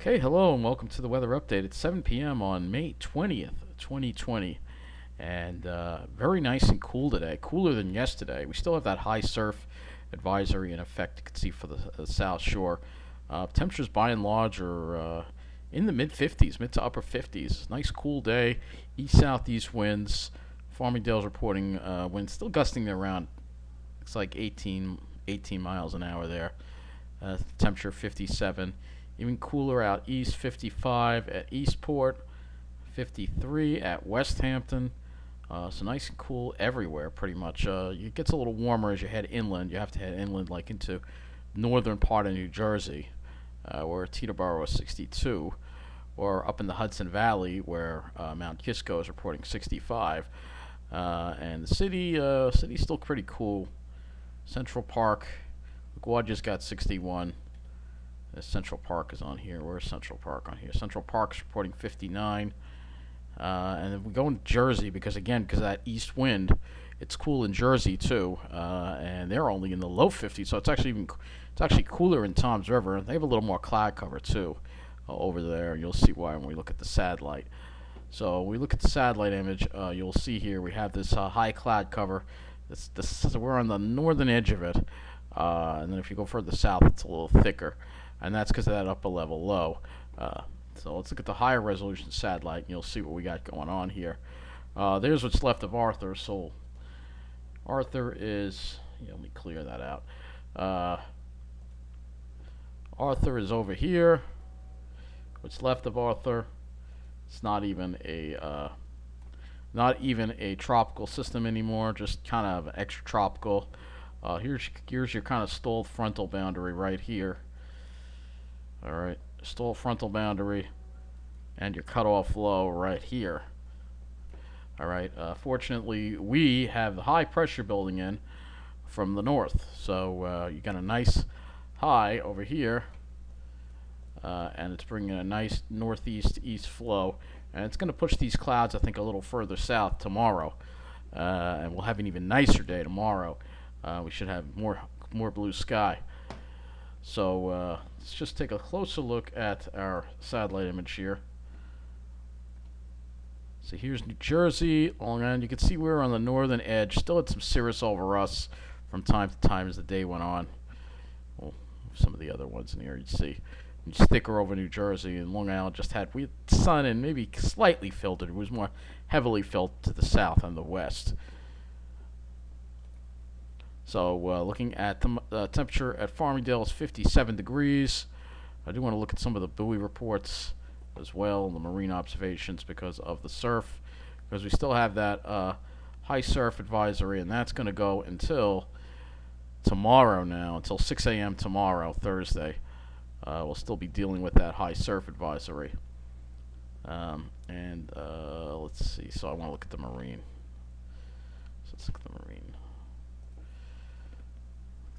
Okay, hello and welcome to the weather update. It's 7 p.m. on May 20th, 2020, and very nice and cool today. Cooler than yesterday. We still have that high surf advisory in effect. You can see for the South Shore. Temperatures by and large are in the mid 50s, mid to upper 50s. Nice cool day. East southeast winds. Farmingdale's reporting winds still gusting around. It's like 18 miles an hour there. Temperature 57. Even cooler out east, 55 at Eastport, 53 at West Hampton. So nice and cool everywhere, pretty much. It gets a little warmer as you head inland. You have to head inland, like into northern part of New Jersey, where Teterboro is 62, or up in the Hudson Valley, where Mount Kisco is reporting 65. And the city's still pretty cool. Central Park, LaGuardia's got 61. Central Park is on here. Where's Central Park on here? Central Park's reporting 59. And then we go in Jersey because of that east wind, it's cool in Jersey too. And they're only in the low 50s, so it's actually cooler in Toms River. They have a little more cloud cover too over there. You'll see why when we look at the satellite. So we look at the satellite image. You'll see here we have this high cloud cover. We're on the northern edge of it. And then if you go further south, it's a little thicker. And that's because of that upper level low. So let's look at the higher resolution satellite, and you'll see what we got going on here. There's what's left of Arthur. So Arthur is, let me clear that out. Arthur is over here. What's left of Arthur? It's not even a tropical system anymore. Just kind of extratropical. Here's your kind of stalled frontal boundary right here. All right, stall frontal boundary, and your cutoff low right here. All right. Fortunately, we have the high pressure building in from the north, so you got a nice high over here, and it's bringing a nice northeast east flow, and it's going to push these clouds, I think, a little further south tomorrow, and we'll have an even nicer day tomorrow. We should have more blue sky. So let's just take a closer look at our satellite image here. So here's New Jersey. All around, you can see we're on the northern edge. Still had some cirrus over us from time to time as the day went on. Well, some of the other ones in here you'd see. You thicker over New Jersey, and Long Island just had sun and maybe slightly filtered. It was more heavily filtered to the south and the west. So looking at the temperature at Farmingdale is 57 degrees. I do want to look at some of the buoy reports as well, the marine observations because of the surf, because we still have that high surf advisory, and that's going to go until tomorrow now, until 6 a.m. tomorrow, Thursday. We'll still be dealing with that high surf advisory. Let's see. So I want to look at the marine. So let's look at the marine.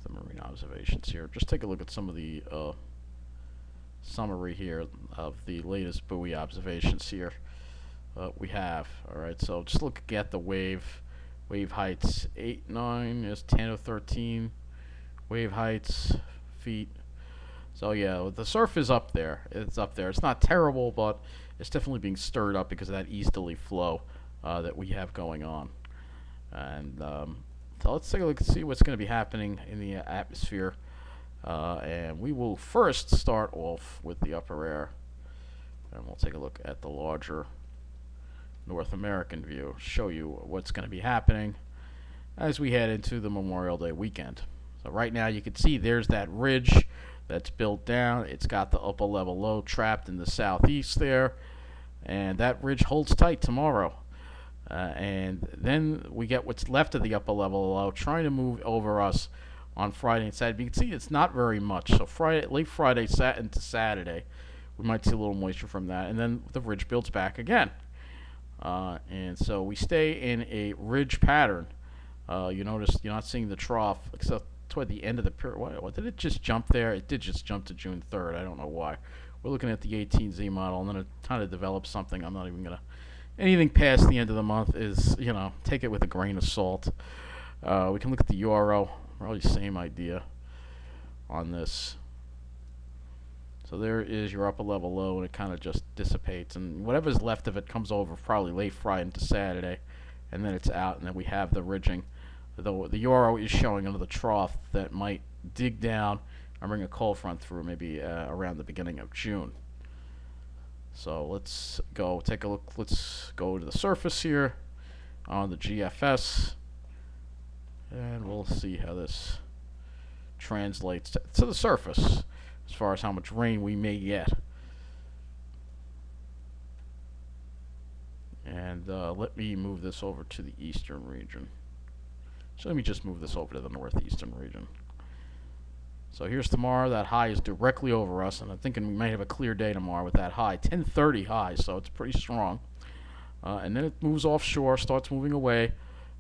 The marine observations here. Just take a look at some of the summary here of the latest buoy observations here we have. Alright, so just look at the wave heights. 8, 9 is 10 or 13 wave heights, feet. So yeah, the surf is up there. It's up there. It's not terrible, but it's definitely being stirred up because of that easterly flow that we have going on. And so let's take a look and see what's going to be happening in the atmosphere. And we will first start off with the upper air. And we'll take a look at the larger North American view, show you what's going to be happening as we head into the Memorial Day weekend. So right now you can see there's that ridge that's built down. It's got the upper level low trapped in the southeast there. And that ridge holds tight tomorrow. And then we get what's left of the upper level low trying to move over us on Friday and Saturday. You can see it's not very much. So late Friday into Saturday, we might see a little moisture from that. And then the ridge builds back again. And so we stay in a ridge pattern. You notice you're not seeing the trough except toward the end of the period. What did it just jump there? It did just jump to June 3rd. I don't know why. We're looking at the 18Z model, and then it kind of develops something. I'm not even going to... Anything past the end of the month is, take it with a grain of salt. We can look at the euro. Probably same idea on this. So there is your upper level low, and it kind of just dissipates, and whatever's left of it comes over probably late Friday into Saturday, and then it's out, and then we have the ridging. Though the euro is showing another trough that might dig down and bring a cold front through maybe around the beginning of June. So let's go take a look. Let's go to the surface here on the GFS, and we'll see how this translates to the surface as far as how much rain we may get. And let me move this over to the eastern region. So let me just move this over to the northeastern region. So here's tomorrow. That high is directly over us, and I'm thinking we might have a clear day tomorrow with that high, 10:30 high, so it's pretty strong. And then it moves offshore, starts moving away,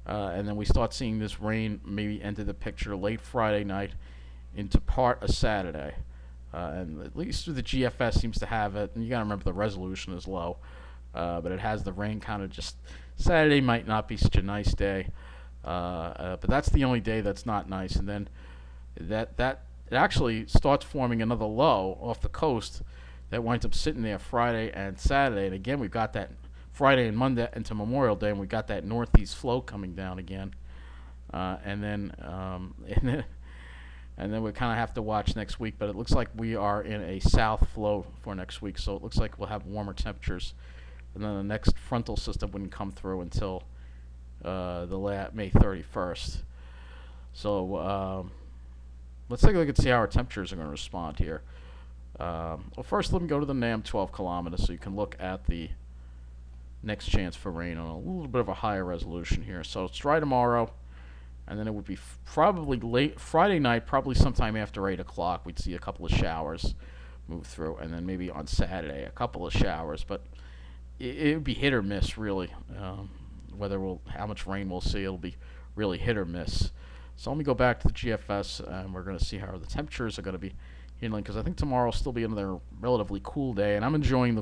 and then we start seeing this rain maybe enter the picture late Friday night into part of Saturday. And at least the GFS seems to have it, and you gotta remember the resolution is low, but it has the rain kind of just. Saturday might not be such a nice day, but that's the only day that's not nice. And then that it actually starts forming another low off the coast that winds up sitting there Friday and Saturday. And again, we've got that Friday and Monday into Memorial Day, and we got that northeast flow coming down again, and then and then we kind of have to watch next week. But it looks like we are in a south flow for next week, so it looks like we'll have warmer temperatures, and then the next frontal system wouldn't come through until May 31st. So let's take a look and see how our temperatures are going to respond here. Well, first let me go to the NAM 12 kilometers so you can look at the next chance for rain on a little bit of a higher resolution here. So it's dry tomorrow, and then it would be probably late Friday night, probably sometime after 8 o'clock. We'd see a couple of showers move through, and then maybe on Saturday a couple of showers, but it would be hit or miss really. How much rain we'll see, it'll be really hit or miss. So let me go back to the GFS, and we're going to see how the temperatures are going to be handling, because I think tomorrow will still be another relatively cool day, and I'm enjoying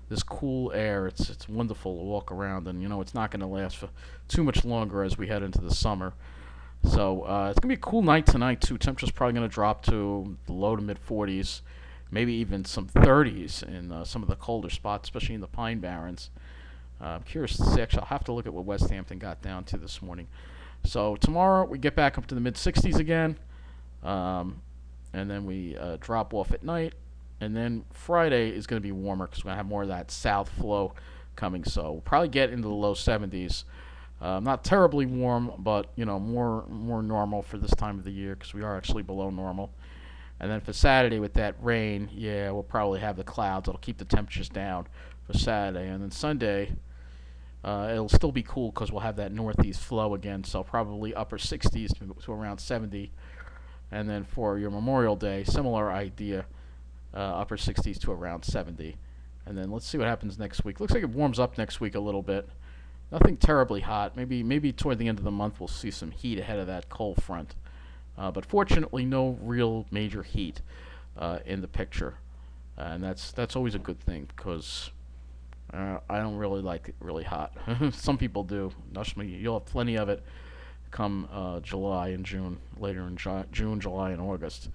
this cool air. It's wonderful to walk around, and it's not going to last for too much longer as we head into the summer. So it's going to be a cool night tonight too. Temperature's probably going to drop to the low to mid 40s, maybe even some 30s in some of the colder spots, especially in the Pine Barrens. I'm curious to see. Actually, I'll have to look at what West Hampton got down to this morning. So tomorrow we get back up to the mid 60s again, and then we drop off at night. And then Friday is going to be warmer because we're going to have more of that south flow coming. So we'll probably get into the low 70s. Not terribly warm, but more normal for this time of the year because we are actually below normal. And then for Saturday with that rain, yeah, we'll probably have the clouds. It'll keep the temperatures down for Saturday. And then Sunday, it'll still be cool because we'll have that northeast flow again. So probably upper 60s to around 70. And then for your Memorial Day, similar idea. Upper 60s to around 70. And then let's see what happens next week. Looks like it warms up next week a little bit. Nothing terribly hot. Maybe toward the end of the month we'll see some heat ahead of that cold front. But fortunately, no real major heat in the picture. And that's always a good thing because I don't really like it really hot. Some people do. You'll have plenty of it come July and June, later in June, July, and August.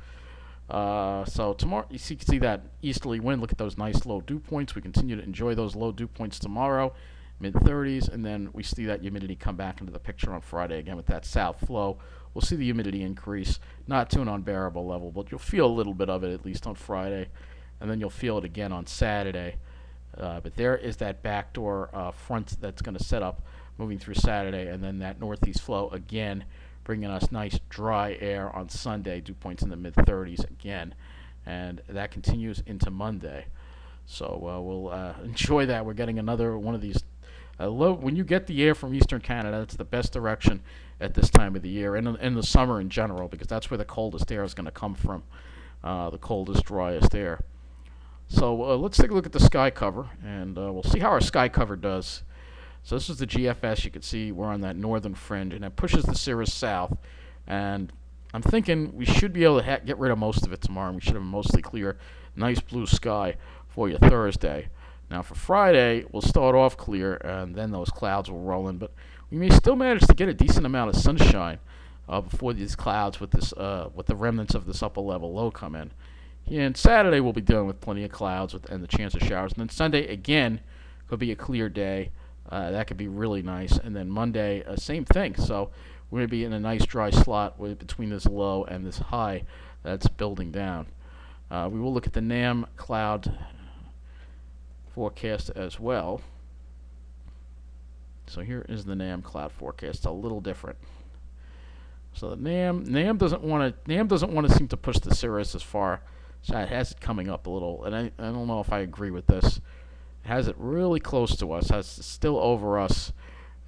So tomorrow, you can see that easterly wind. Look at those nice low dew points. We continue to enjoy those low dew points tomorrow, mid 30s, and then we see that humidity come back into the picture on Friday again with that south flow. We'll see the humidity increase, not to an unbearable level, but you'll feel a little bit of it at least on Friday, and then you'll feel it again on Saturday. But there is that backdoor front that's going to set up moving through Saturday, and then that northeast flow again, bringing us nice dry air on Sunday, dew points in the mid 30s again, and that continues into Monday. So we'll enjoy that. We're getting another one of these. When you get the air from eastern Canada, that's the best direction at this time of the year, and in the summer in general, because that's where the coldest air is going to come from, the coldest, driest air. So let's take a look at the sky cover, and we'll see how our sky cover does. So this is the GFS. You can see we're on that northern fringe, and it pushes the cirrus south. And I'm thinking we should be able to get rid of most of it tomorrow, and we should have a mostly clear, nice blue sky for you Thursday. Now for Friday, we'll start off clear, and then those clouds will roll in. But we may still manage to get a decent amount of sunshine before these clouds with the remnants of this upper level low come in. And Saturday we'll be dealing with plenty of clouds and the chance of showers. And then Sunday again could be a clear day. That could be really nice. And then Monday, same thing. So we're going to be in a nice dry slot between this low and this high that's building down. We will look at the NAM cloud forecast as well. So here is the NAM cloud forecast. It's a little different. So the NAM doesn't want to seem to push the Cirrus as far. So it has it coming up a little, and I don't know if I agree with this. It has it really close to us, has it still over us,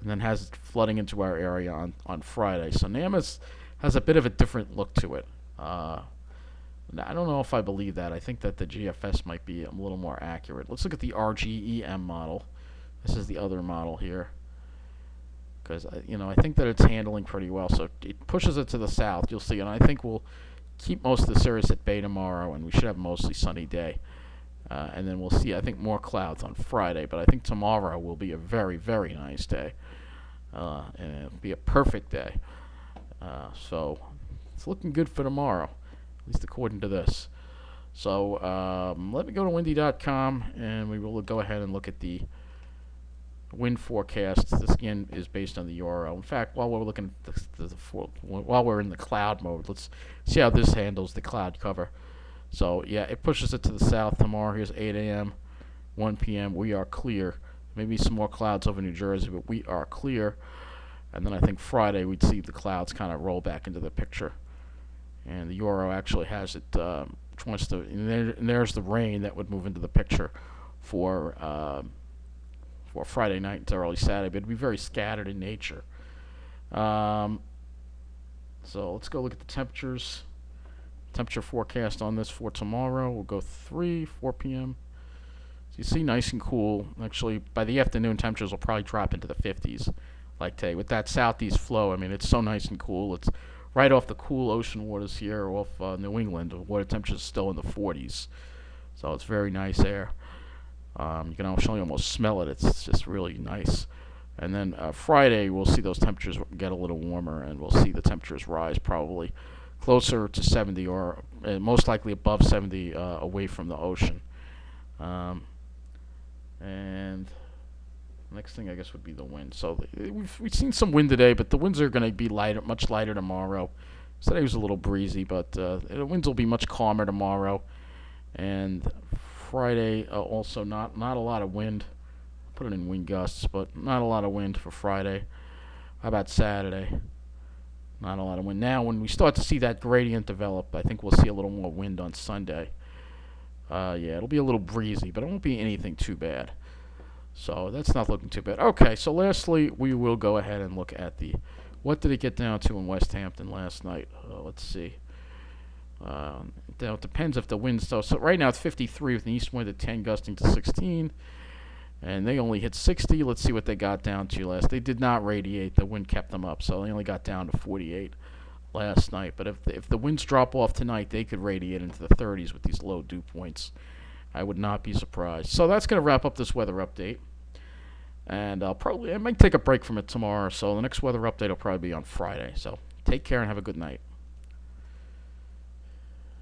and then has it flooding into our area on Friday. So NAM has a bit of a different look to it. I don't know if I believe that. I think that the GFS might be a little more accurate. Let's look at the RGEM model. This is the other model here. Because I think that it's handling pretty well. So it pushes it to the south. You'll see, and I think we'll keep most of the Cirrus at bay tomorrow, and we should have a mostly sunny day. And then we'll see, I think, more clouds on Friday. But I think tomorrow will be a very, very nice day, and it'll be a perfect day. So it's looking good for tomorrow, at least according to this. So let me go to windy.com, and we will go ahead and look at the wind forecast. This again is based on the Euro. In fact, while we're looking at while we're in the cloud mode, let's see how this handles the cloud cover. So yeah, it pushes it to the south tomorrow. Here's 8 a.m., 1 p.m. We are clear. Maybe some more clouds over New Jersey, but we are clear. And then I think Friday we'd see the clouds kind of roll back into the picture. And the Euro actually has it. Wants to, and there's the rain that would move into the picture for Friday night into early Saturday, but it'd be very scattered in nature. So let's go look at the temperatures. Temperature forecast on this for tomorrow. We'll go 4 p.m. So you see, nice and cool. Actually, by the afternoon, temperatures will probably drop into the 50s, like today. With that southeast flow, I mean, it's so nice and cool. It's right off the cool ocean waters here, off New England. The water temperature is still in the 40s, so it's very nice air. You can actually almost smell it. It's just really nice. And then Friday, we'll see those temperatures get a little warmer, and we'll see the temperatures rise probably closer to 70 or most likely above 70 away from the ocean. And next thing, I guess, would be the wind. So we've seen some wind today, but the winds are going to be lighter, much lighter tomorrow. Today was a little breezy, but the winds will be much calmer tomorrow. And Friday, also not a lot of wind. Put it in wind gusts, but not a lot of wind for Friday. How about Saturday? Not a lot of wind. Now, when we start to see that gradient develop, I think we'll see a little more wind on Sunday. Yeah, it'll be a little breezy, but it won't be anything too bad. So that's not looking too bad. Okay, so lastly, we will go ahead and look at what did it get down to in West Hampton last night? Let's see. It depends if the wind. So right now it's 53 with an east wind at 10 gusting to 16. And they only hit 60. Let's see what they got down to last. They did not radiate. The wind kept them up, so they only got down to 48 last night. But if the winds drop off tonight, they could radiate into the 30s with these low dew points. I would not be surprised. So that's going to wrap up this weather update. And I might take a break from it tomorrow. So the next weather update will probably be on Friday. So take care and have a good night.